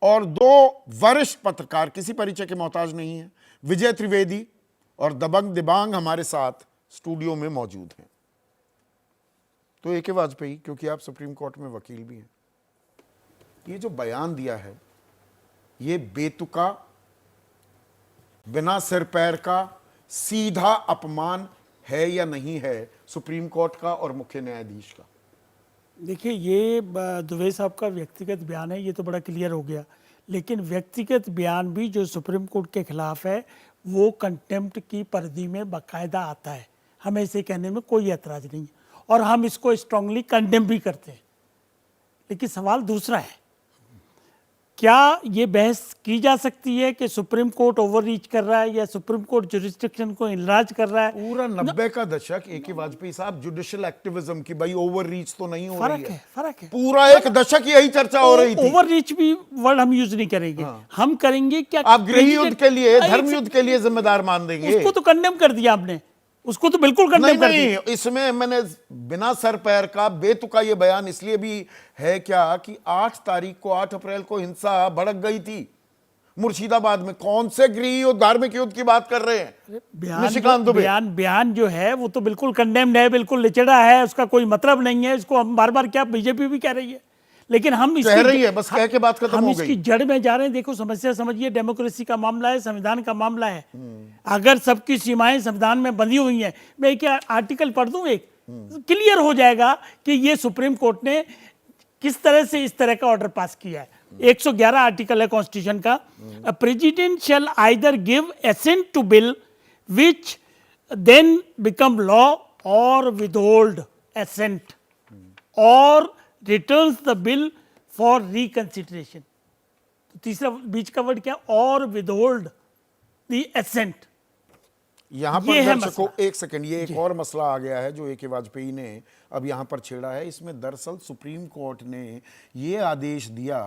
और दो वरिष्ठ पत्रकार, किसी परिचय के मोहताज नहीं है, विजय त्रिवेदी और दबंग दिबांग हमारे साथ स्टूडियो में मौजूद हैं। तो ए के वाजपेयी, क्योंकि आप सुप्रीम कोर्ट में वकील भी हैं, ये जो बयान दिया है ये बेतुका, बिना सिर पैर का सीधा अपमान है या नहीं है सुप्रीम कोर्ट का और मुख्य न्यायाधीश का? देखिए, ये दुबे साहब का व्यक्तिगत बयान है, ये तो बड़ा क्लियर हो गया। लेकिन व्यक्तिगत बयान भी जो सुप्रीम कोर्ट के खिलाफ है वो कंटेम्प्ट की परिधि में बाकायदा आता है। हमें इसे कहने में कोई एतराज नहीं है और हम इसको स्ट्रांगली कंडेम भी करते हैं। लेकिन सवाल दूसरा है, क्या ये बहस की जा सकती है कि सुप्रीम कोर्ट ओवररीच कर रहा है या सुप्रीम कोर्ट जुरिस्डिक्शन को इनराज कर रहा है? पूरा 90 का दशक ए के वाजपेयी साहब जुडिशियल एक्टिविज्म की, भाई ओवररीच तो नहीं हो रही है। फर्क है। पूरा एक दशक यही चर्चा हो रही थी। ओवररीच भी वर्ड हम यूज नहीं करेंगे। हम करेंगे क्या? आप गृह युद्ध के लिए, धर्म युद्ध के लिए जिम्मेदार मान देंगे? उसको तो कंडेम कर दिया आपने, उसको तो बिल्कुल कंडेम कर दिया। इसमें मैंने बिना सर पैर का बेतुका ये बयान इसलिए भी है क्या कि 8 अप्रैल को हिंसा भड़क गई थी मुर्शिदाबाद में। कौन से गृह युद्ध, धार्मिक युद्ध की बात कर रहे हैं? बयान जो है वो तो बिल्कुल कंडेम्ड है, बिल्कुल लिचड़ा है, उसका कोई मतलब नहीं है। इसको हम बार बार, क्या बीजेपी भी कह रही है, लेकिन हम कह रही है, बस कह के बात खत्म हो गई। हम इसकी जड़ में जा रहे हैं। देखो, समस्या समझिए, डेमोक्रेसी का मामला है, संविधान का मामला है। अगर सबकी सीमाएं संविधान में बंधी हुई हैं, मैं एक आर्टिकल पढ़ दूं, एक क्लियर हो जाएगा कि ये सुप्रीम कोर्ट ने किस तरह से इस तरह का ऑर्डर पास किया है। 111 आर्टिकल है कॉन्स्टिट्यूशन का। President shall either give assent to bill which then become law और विदहोल्ड एसेंट और returns the bill for reconsideration. तो तीसरा बीच का वर्ड क्या? और विदहोल्ड द एसेंट। यहां पर दर्शकों एक सेकंड, ये एक और मसला आ गया है जो ए के वाजपेयी ने अब यहां पर छेड़ा है। इसमें दरअसल सुप्रीम कोर्ट ने ये आदेश दिया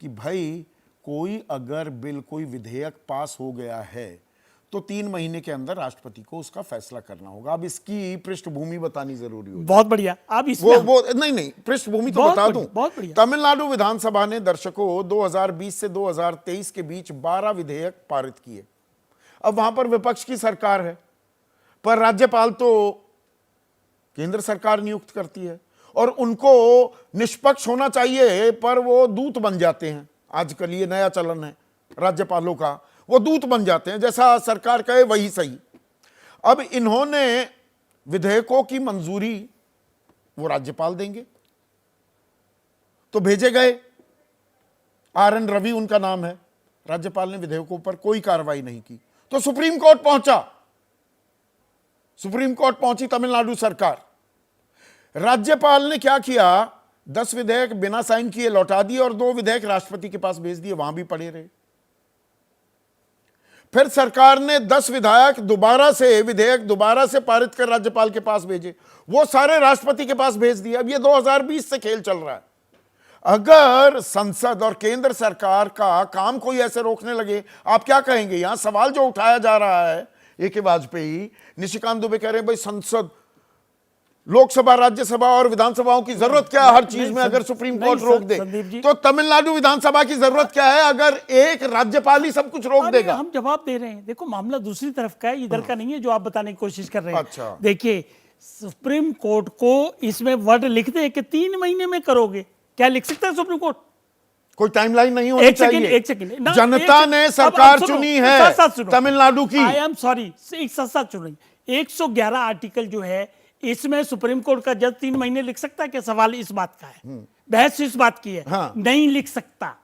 कि भाई कोई अगर बिल, कोई विधेयक पास हो गया है तो 3 महीने के अंदर राष्ट्रपति को उसका फैसला करना होगा। अब इसकी पृष्ठभूमि बतानी जरूरी होगी। बहुत बढ़िया। अब इसमें वो नहीं, पृष्ठभूमि तो बता दूं। बहुत बढ़िया। तमिलनाडु विधानसभा ने दर्शकों 2020 से 2023 के बीच 12 विधेयक पारित किए। अब वहां पर विपक्ष की सरकार है, पर राज्यपाल तो केंद्र सरकार नियुक्त करती है और उनको निष्पक्ष होना चाहिए, पर वो दूत बन जाते हैं। आजकल ये नया चलन है राज्यपालों का, वो दूत बन जाते हैं, जैसा सरकार कहे वही सही। अब इन्होंने विधेयकों की मंजूरी वो राज्यपाल देंगे, तो भेजे गए। RN रवि उनका नाम है। राज्यपाल ने विधेयकों पर कोई कार्रवाई नहीं की, तो सुप्रीम कोर्ट पहुंचा। सुप्रीम कोर्ट पहुंची तमिलनाडु सरकार। राज्यपाल ने क्या किया? 10 विधेयक बिना साइन किए लौटा दिए और 2 विधेयक राष्ट्रपति के पास भेज दिए, वहां भी पड़े रहे। फिर सरकार ने 10 विधेयक दोबारा से पारित कर राज्यपाल के पास भेजे, वो सारे राष्ट्रपति के पास भेज दिए। अब ये 2020 से खेल चल रहा है। अगर संसद और केंद्र सरकार का काम कोई ऐसे रोकने लगे, आप क्या कहेंगे? यहां सवाल जो उठाया जा रहा है, ए के वाजपेयी, निशिकांत दुबे कह रहे हैं भाई संसद, लोकसभा, राज्यसभा और विधानसभाओं की जरूरत क्या है हर चीज में? अगर सुप्रीम कोर्ट रोक दे तो तमिलनाडु विधानसभा की जरूरत क्या है अगर एक राज्यपाल ही सब कुछ रोक देगा? हम जवाब दे रहे हैं। देखो, मामला दूसरी तरफ का है, इधर का नहीं है जो आप बताने की कोशिश कर रहे हैं। अच्छा, देखिए, सुप्रीम कोर्ट को इसमें वर्ड लिख दे कि 3 महीने में करोगे। क्या लिख सकता है सुप्रीम कोर्ट? कोई टाइमलाइन नहीं होनी चाहिए। एक सेकंड। जनता ने सरकार चुनी है तमिलनाडु की। आई एम सॉरी, एक साथ चुन रही। 111 आर्टिकल जो है, इसमें सुप्रीम कोर्ट का जज 3 महीने लिख सकता है? क्या सवाल इस बात का है, बहस इस बात की है। हाँ। नहीं लिख सकता।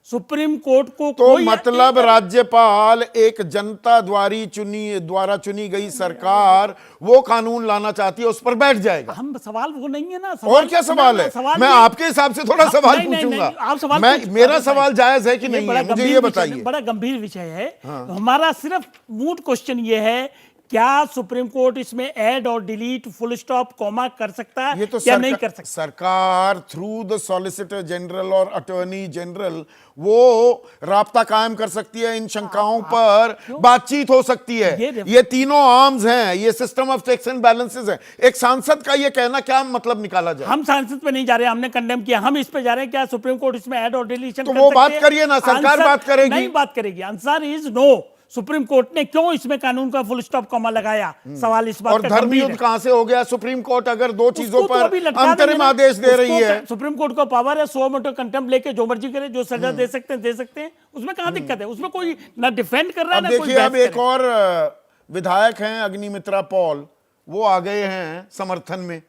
सुप्रीम कोर्ट को तो मतलब राज्यपाल एक जनता द्वारा चुनी गई सरकार वो कानून लाना चाहती है, उस पर बैठ जाएगा। हम सवाल वो नहीं है ना। और क्या सवाल है? मैं आपके हिसाब से थोड़ा सवाल पूछूंगा। मेरा सवाल जायज है कि नहीं है, मुझे ये बताइए। बड़ा गंभीर विषय है। हमारा सिर्फ मूड क्वेश्चन ये है क्या सुप्रीम कोर्ट इसमें ऐड और डिलीट, फुल स्टॉप, कॉमा कर सकता है ये तो या नहीं कर सकता? सरकार थ्रू द सॉलिसिटर जनरल और अटॉर्नी जनरल वो राब्ता कायम कर सकती है, इन शंकाओं पर बातचीत हो सकती है। ये तीनों आर्म्स हैं, ये system of checks and balances है। एक सांसद का ये कहना क्या मतलब निकाला जाए? हम सांसद पे नहीं जा रहे, हमने कंडेम किया, हम इस पे जा रहे हैं क्या सुप्रीम कोर्ट इसमें ऐड और डिलीशन तो कर वो सकते बात हैं? करिए ना, सरकार बात करेगी। नहीं बात करेगी। Answer is no. Supreme court ने क्यों इसमें कानून का फुल स्टॉप कॉमा लगाया? सवाल इस बात और का धर्म गंभीर युद्ध है। कहां से हो गया? सुप्रीम कोर्ट अगर दो चीजों उसको तो अभी पर लटका अंतरिम देंगे ना। आदेश दे रही उसको है। सुप्रीम कोर्ट को पावर है, 100 मोटो कंटेम्प्ट लेके जो मर्जी करे, जो सजा दे सकते हैं दे सकते हैं। उसमें कहां दिक्कत है? उसमें कोई ना डिफेंड कर रहा है अब ना कोई देखिए, बहस अब एक कर रहा है। और विधायक हैं अग्निमित्रा पॉल, वो आ गए हैं समर्थन में।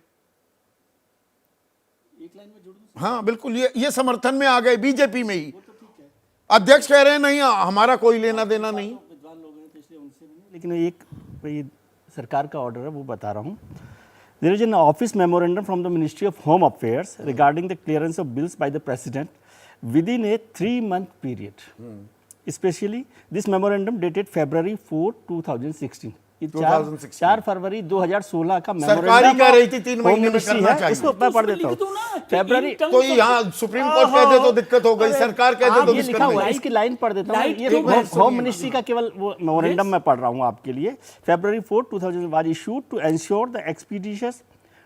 हाँ बिल्कुल, ये समर्थन में आ गए, बीजेपी में ही। अध्यक्ष कह रहे हैं नहीं, हमारा कोई लेना देना नहीं। लेकिन एक ये सरकार का ऑर्डर है, वो बता रहा हूँ। There is an office memorandum from the ministry of home affairs regarding the clearance of bills by the president within a 3-month period. Specially this memorandum dated February 4, 2016। 4 फरवरी 2016 का सरकार ही कह रही थी 3 महीने में करना चाहिए। इसको मैं पढ़ देता हूँ। फरवरी तो यहाँ सुप्रीम कोर्ट कहते तो दिक्कत हो गई, सरकार कहते तो ये दिक्कत लिखा हुआ है, नहीं। इसकी लाइन पढ़ देता हूँ। लाइट ये क्यों होम मिनिस्ट्री का केवल वो मेमोरेंडम मैं पढ़ रहा हूँ आपके लिए। February 4, 2000 was issued to ensure the expeditious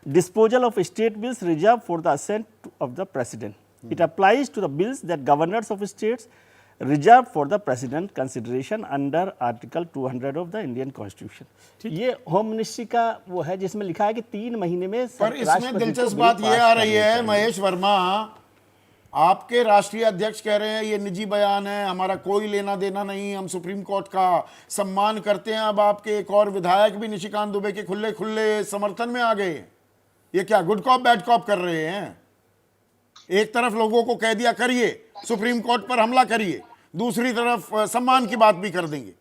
disposal of state bills reserved for the assent of the president. It applies to the bills that governors of states reserved for the president consideration under Article 200 of the Indian Constitution. ये home ministry का वो है जिसमें लिखा है कि 3 महीने में पर इसमें दिलचस्प बात ये आ रही है महेश वर्मा, आपके राष्ट्रीय अध्यक्ष कह रहे हैं ये निजी बयान है, हमारा कोई लेना देना नहीं, हम सुप्रीम कोर्ट का सम्मान करते हैं। अब आपके एक और विधायक भी निशिकांत दुबे के खुले खुले समर्थन में आ गए। ये क्या गुड कॉप बैड कॉप कर रहे हैं? एक तरफ लोगों को कह दिया करिए, सुप्रीम कोर्ट पर हमला करिए, दूसरी तरफ सम्मान की बात भी कर देंगे।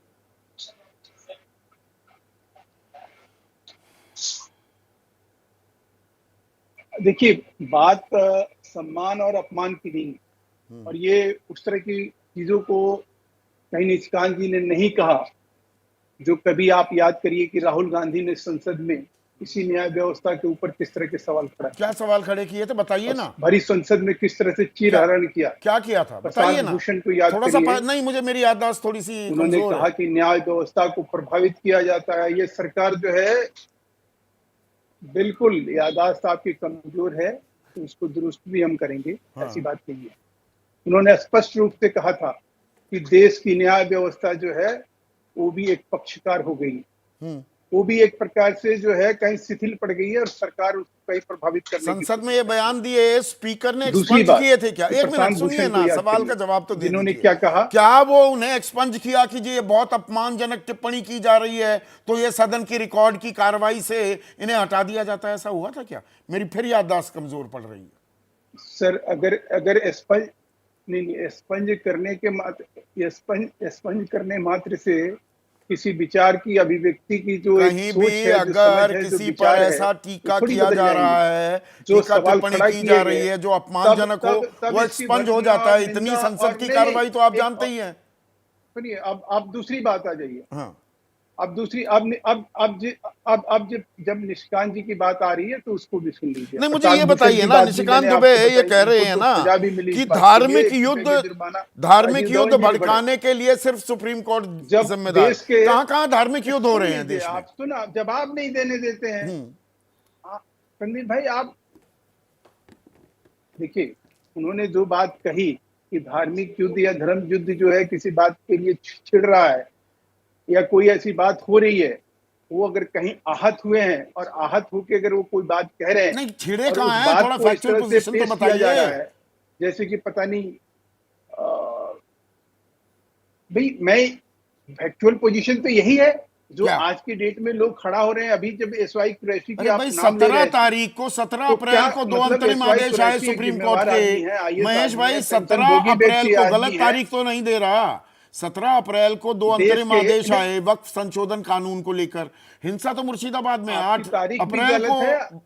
देखिए, बात सम्मान और अपमान की नहीं, और ये उस तरह की चीजों को कहीं निशिकांत जी ने नहीं कहा जो कभी आप याद करिए कि राहुल गांधी ने संसद में इसी न्याय व्यवस्था के ऊपर किस तरह के सवाल खड़ा क्या सवाल खड़े किए थे बताइए ना। भरी संसद में किस तरह से चीरहरण किया, क्या किया था बताइए ना। भूषण को याद थोड़ा सा करिए। नहीं, मुझे मेरी याददाश्त थोड़ी सी उन्होंने कमजोर कहा है। कि न्याय व्यवस्था को प्रभावित किया जाता है। ये सरकार जो है, बिल्कुल याददाश्त आपकी कमजोर है, तो उसको दुरुस्त भी हम करेंगे। ऐसी बात नहीं है। उन्होंने स्पष्ट रूप से कहा था कि देश की न्याय व्यवस्था जो है वो भी एक पक्षकार हो गई, वो भी एक प्रकार से जो है कहीं शिथिल पड़ गई है और सरकार उसको कहीं प्रभावित करने संसद में ये बयान दिए, स्पीकर ने दूसरी एक्सपंज बात, किए थे क्या? एक मिनट प्रशांत सुनिए भूषण ना, को याद सवाल का करिए। जवाब तो दे जिन्होंने दीजिए। क्या कहा? क्या वो उन्हें एक्सपंज किया कि जी ये बहुत अपमानजनक टिप्पणी की जा रही है तो ये सदन की रिकॉर्ड की कार्रवाई से इन्हें हटा दिया जाता है, ऐसा हुआ था क्या? मेरी फिर याददाश्त कमजोर पड़ रही है। सर, अगर एक्सपंज करने के मात्र एक्सपंज करने मात्र से किसी विचार की अभिव्यक्ति की जो कहीं सोच भी है, जो अगर समझ है, जो किसी पर विचार है, ऐसा वो टीका थोड़ी किया बदल जा जाएंगे। रहा है, जो टीका सवाल टिप्पणी खड़ा की किए जा गए, रही है जो अपमानजनक हो, तब वो इसकी एक्सपंज हो भर्त्सना जाता है। और इतनी निंदा संसद और की नहीं, कार्रवाई तो आप एक जानते ही हैं। सुनिए, अब आप दूसरी बात आ जाइए। हाँ, अब दूसरी अब जब निशिकांत जी की बात आ रही है तो उसको भी सुन लीजिए। नहीं मुझे ये बताइए ना, निशिकांत दुबे ये कह रहे हैं ना कि धार्मिक युद्ध भड़काने के लिए सिर्फ सुप्रीम कोर्ट जिम्मेदार। देश के कहां कहां धार्मिक युद्ध हो रहे हैं देश में? आप सुना, जवाब नहीं देने देते हैं। संदीप भाई, आप देखिए, उन्होंने जो बात कही कि धार्मिक युद्ध या धर्म युद्ध जो है किसी बात के लिए छिड़ रहा है या कोई ऐसी बात हो रही है, वो अगर कहीं आहत हुए हैं और आहत होके अगर वो कोई बात कह रहे हैं, नहीं छिड़े और कहां उस है, बात थोड़ा को इस फैक्चुअल तरह से पोजीशन तो पेश किया जा रहा बताइए। है जैसे कि पता नहीं। भाई, मैं फैक्चुअल पोजीशन तो यही है जो क्या? आज की डेट में लोग खड़ा हो रहे हैं। अभी जब एसवाई कुरैशी की अरे आप भाई, नाम ले रहे 17 हैं, तारीख को 17 तो अप्रैल क्या को दो मतलब अंतरिम एसवाई आदेश आए कुरैशी एक सुप्रीम कोर्ट जिम्मेवार आदमी है, के। IAS महेश आदमी भाई, है, 17 भोगी अप्रैल व्यक्ति को आदमी गलत है। तारीख तो नहीं दे रहा। 17 अप्रैल को 2 देश अंतरिम के- आदेश आए वक्फ संशोधन कानून को लेकर। हिंसा तो मुर्शिदाबाद में 8 आपकी तारीख भी अप्रैल गलत है। को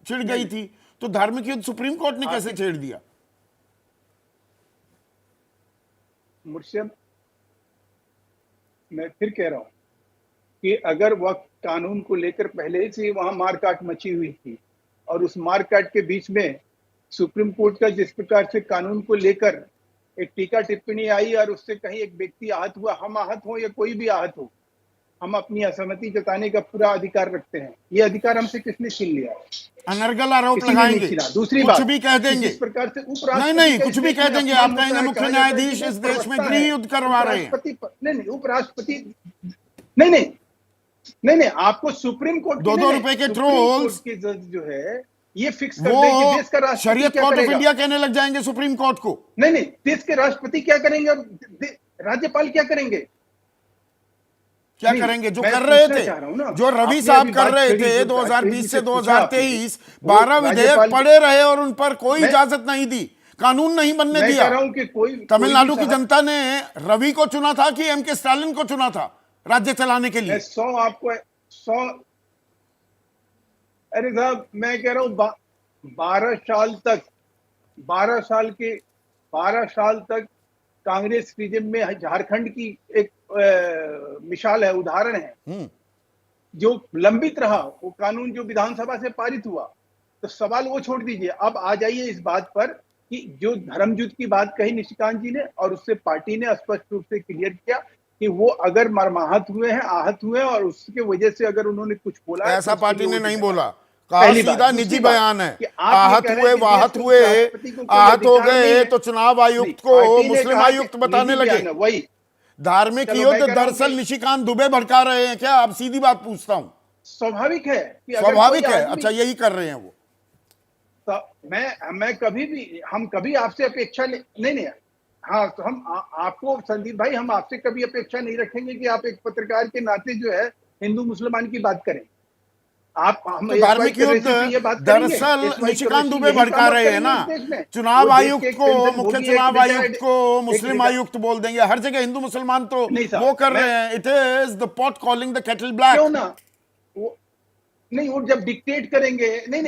छिड़ गई थी, तो धार्मिक युद्ध सुप्रीम कोर्ट ने कैसे छेड़ दिया? मुर्शिद, मैं फिर कह रहा हूं कि अगर वक्त कानून को लेकर पहले से वहां मारकाट मची हुई थी और उस मारकाट के बीच में सुप्रीम कोर्ट का जिस प्रकार से कानून को लेकर एक टीका टिप्पणी आई और उससे कहीं एक व्यक्ति आहत हुआ, हम आहत हो या कोई भी आहत हो, हम अपनी असहमति जताने का पूरा अधिकार रखते हैं। ये अधिकार हमसे किसने छीन लिया? अनर्गल आरोप किसी ने नहीं लगाएंगे, छीना। दूसरी कुछ बात, भी कह देंगे, जिस प्रकार से उपराष्ट्रपति नहीं का कुछ इस भी देश कह में देंगे, अपमान आप कहेंगे होता है, मुख्य कहा जाता है न्यायाधीश कि इस वो देश में प्रवक्ता गृह है, युद्ध करवा रहे हैं। नहीं, उपराष्ट्रपति नहीं, आपको सुप्रीम कोर्ट की 2-2 रुपए के ट्रोल्स की जज जो है ये फिक्स कर दे कि वो देश का राष्ट्रपति शरीयत क्या कोर्ट ऑफ करेगा। इंडिया कहने लग जाएंगे सुप्रीम कोर्ट को। नहीं, देश के राष्ट्रपति क्या करेंगे और राज्यपाल क्या करेंगे? क्या नहीं, करेंगे? जो मैं कर रहे पूछना चाह रहा हूं ना, थे, जो रवि आपने साहब अभी कर बात रहे करी, थे जो 2020 से पूछा आपने, 2023, वो 12 विधेयक राज्यपाल पड़े रहे और उन पर कोई मैं- इजाजत नहीं दी, कानून नहीं बनने मैं दिया। कह रहा हूं कि तमिलनाडु कोई की भी जनता ने रवि को चुना था कि एम के स्टालिन को चुना था राज्य चलाने के लिए? मैं 100 अरे साहब, मैं कह रहा हूं 12 साल तक कांग्रेस रिजिम में झारखंड की एक मिसाल है, उदाहरण है, जो लंबित रहा वो कानून जो विधानसभा से पारित हुआ। तो सवाल वो छोड़ दीजिए, अब आ जाइए इस बात पर कि जो धर्मयुद्ध की बात कही निशिकांत जी ने और उससे पार्टी ने स्पष्ट रूप से क्लियर किया कि वो अगर मरमाहत हुए हैं, आहत हुए हैं और उसके वजह से अगर उन्होंने कुछ बोला है, ऐसा तो उसके पार्टी लिए ने वो नहीं जिम्मेदार बोला, है। कहा पहली बात। सीधा दूसरी निजी बात बयान है। कि आप ये आहत कह रहे हुए, हैं कि वाहत देश हुए, के राष्ट्रपति को कोई आहत हो अधिकार नहीं गए है। तो चुनाव आयुक्त नहीं, को पार्टी ने मुस्लिम कहा कि आयुक्त बताने निजी बयान लगे। है, वही धार्मिक चलो, युद्ध मैं कह रहा हूं दरअसल कि- निशिकांत दुबे भड़का रहे हैं क्या? आप सीधी बात पूछता हूं। स्वाभाविक है कि अगर स्वाभाविक कोई है, आदमी- अच्छा यही कर रहे हैं वो। तो मैं कभी भी, हम कभी आपसे अपेक्षा नहीं, हाँ, तो हम आपको संदीप भाई, हम आपसे कभी अपेक्षा नहीं रखेंगे कि आप एक पत्रकार के नाते जो है हिंदू मुसलमान की बात करें। आप हम तो धार्मिक युद्ध दरअसल निशिकांत दुबे भड़का रहे हैं ना। चुनाव आयुक्त को, मुख्य चुनाव आयुक्त को मुस्लिम आयुक्त बोल देंगे, हर जगह हिंदू मुसलमान तो वो कर रहे हैं। It is the pot calling the kettle black. क्यों ना वो जब डिक्टेट करेंगे, नहीं,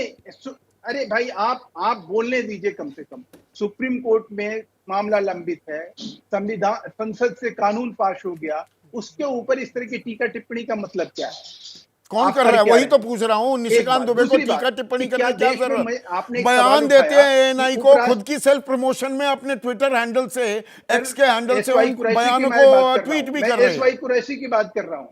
अरे भाई, आप बोलने दीजिए कम से कम। सुप्रीम कोर्ट में मामला लंबित है, संविधान, संसद से कानून पास हो गया, उसके ऊपर इस तरह की टीका टिप्पणी का मतलब क्या है? कौन कर रहा है? वही तो पूछ रहा हूं। निशिकांत दुबे को टीका टिप्पणी करने की क्या जरूरत? बयान देते हैं एएनआई को, खुद की सेल्फ प्रमोशन में अपने ट्विटर हैंडल से, एक्स के हैंडल से उन बयानों को ट्वीट भी कर रहे हैं। एसवाई कुरैशी की बात कर रहा हूं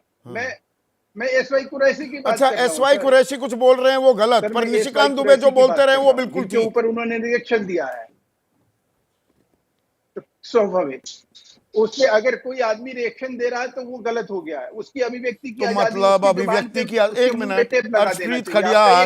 मैं एसवाई कुरैशी की बात अच्छा, कर रहा हूं। एसवाई कुरैशी कुछ बोल रहे हैं वो गलत, सर, पर मैं निशिकांत SY दुबे जो कुरैशी की बोलते बात रहे कर वो रहा हूं, बिल्कुल जिनके ठीक। ऊपर उन्होंने रिएक्शन दिया है, तो स्वाभाविक उससे अगर कोई आदमी रिएक्शन दे रहा है तो वो गलत हो गया है, उसकी अभिव्यक्ति की तो आजादी, मतलब उसकी जुबान अभिव्यक्ति पे की, उसके एक मुंह पे मिनट, टेप लगा देना अर्शप्रीत चाहिए। खड़ियाल